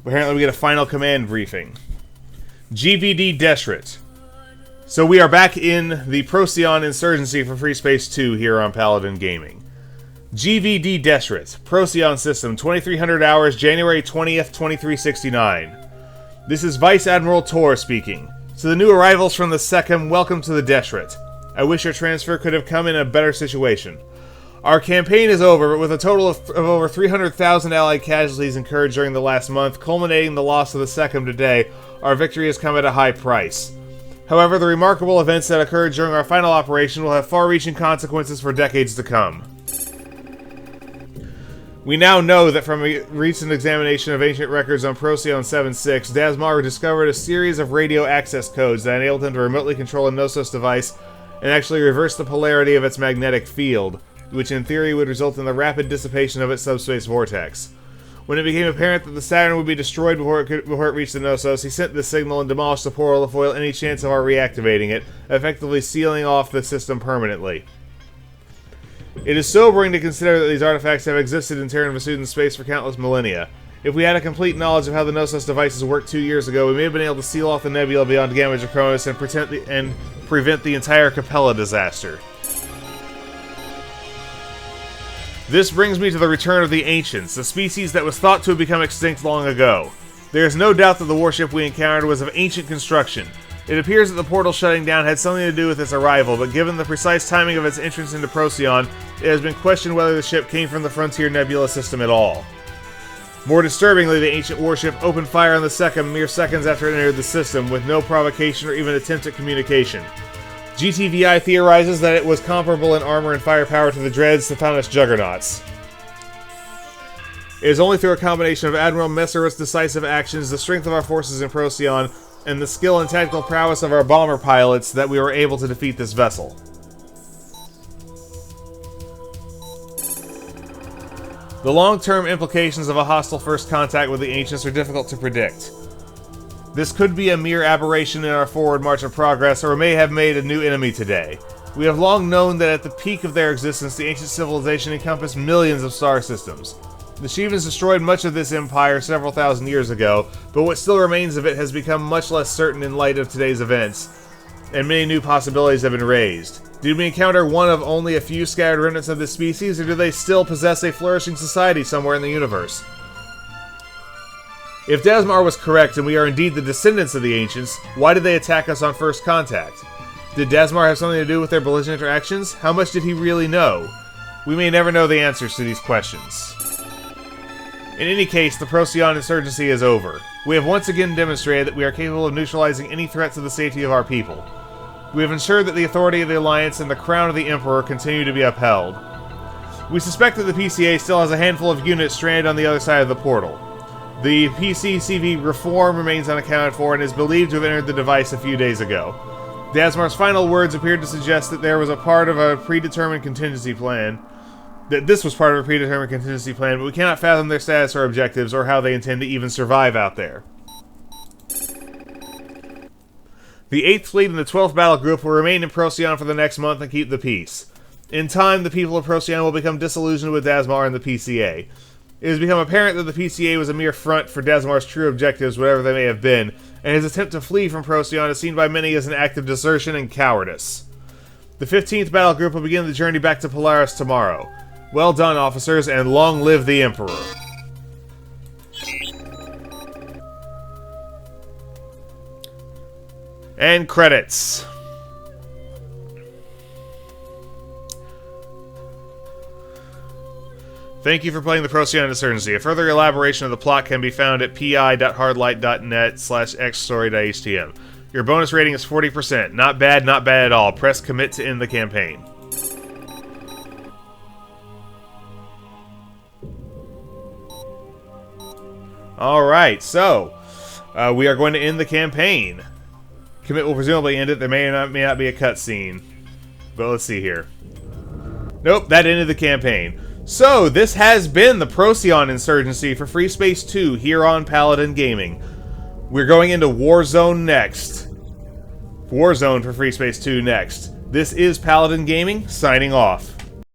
Apparently we get a final command briefing. GVD Deshret. So we are back in the Procyon Insurgency for Freespace 2 here on Paladin Gaming. GVD Deshret, Procyon System, 2300 hours, January 20th, 2369. This is Vice Admiral Tor speaking. To the new arrivals from the Second, welcome to the Deshret. I wish your transfer could have come in a better situation. Our campaign is over, but with a total of over 300,000 allied casualties incurred during the last month, culminating the loss of the Second today, our victory has come at a high price. However, the remarkable events that occurred during our final operation will have far-reaching consequences for decades to come. We now know that from a recent examination of ancient records on Procyon 7.6, Dasmar discovered a series of radio access codes that enabled him to remotely control a Knossos device and actually reverse the polarity of its magnetic field, which in theory would result in the rapid dissipation of its subspace vortex. When it became apparent that the Saturn would be destroyed before it reached the Knossos, he sent this signal and demolished the portal to foil any chance of our reactivating it, effectively sealing off the system permanently. It is sobering to consider that these artifacts have existed in Terran Vasudan space for countless millennia. If we had a complete knowledge of how the Knossos devices worked 2 years ago, we may have been able to seal off the nebula beyond Gamma Draconis and prevent the entire Capella disaster. This brings me to the return of the Ancients, a species that was thought to have become extinct long ago. There is no doubt that the warship we encountered was of ancient construction. It appears that the portal shutting down had something to do with its arrival, but given the precise timing of its entrance into Procyon, it has been questioned whether the ship came from the Frontier Nebula system at all. More disturbingly, the ancient warship opened fire on the Second mere seconds after it entered the system, with no provocation or even attempt at communication. GTVI theorizes that it was comparable in armor and firepower to the Dreads, the foundest juggernauts. It is only through a combination of Admiral Messer's decisive actions, the strength of our forces in Procyon, and the skill and tactical prowess of our bomber pilots that we were able to defeat this vessel. The long-term implications of a hostile first contact with the Ancients are difficult to predict. This could be a mere aberration in our forward march of progress, or may have made a new enemy today. We have long known that at the peak of their existence, the ancient civilization encompassed millions of star systems. The Shivans destroyed much of this empire several thousand years ago, but what still remains of it has become much less certain in light of today's events, and many new possibilities have been raised. Did we encounter one of only a few scattered remnants of this species, or do they still possess a flourishing society somewhere in the universe? If Dasmar was correct and we are indeed the descendants of the Ancients, why did they attack us on first contact? Did Dasmar have something to do with their belligerent interactions? How much did he really know? We may never know the answers to these questions. In any case, the Procyon Insurgency is over. We have once again demonstrated that we are capable of neutralizing any threat to the safety of our people. We have ensured that the authority of the Alliance and the crown of the Emperor continue to be upheld. We suspect that the PCA still has a handful of units stranded on the other side of the portal. The PCCV reform remains unaccounted for and is believed to have entered the device a few days ago. Dasmar's final words appeared to suggest that there was a part of a predetermined contingency plan. That this was part of a predetermined contingency plan, but we cannot fathom their status or objectives, or how they intend to even survive out there. The 8th Fleet and the 12th Battle Group will remain in Procyon for the next month and keep the peace. In time, the people of Procyon will become disillusioned with Dasmar and the PCA. It has become apparent that the PCA was a mere front for Dasmar's true objectives, whatever they may have been, and his attempt to flee from Procyon is seen by many as an act of desertion and cowardice. The 15th Battle Group will begin the journey back to Polaris tomorrow. Well done, officers, and long live the Emperor. And credits. Thank you for playing the Procyon Insurgency. A further elaboration of the plot can be found at pi.hardlight.net/xstory.htm. Your bonus rating is 40%. Not bad at all. Press commit to end the campaign. Alright, so we are going to end the campaign. Commit will presumably end it. There may not be a cutscene. But let's see here. Nope, that ended the campaign. So, this has been the Procyon Insurgency for Freespace 2 here on Paladin Gaming. We're going into Warzone next. Warzone for Freespace 2 next. This is Paladin Gaming, signing off.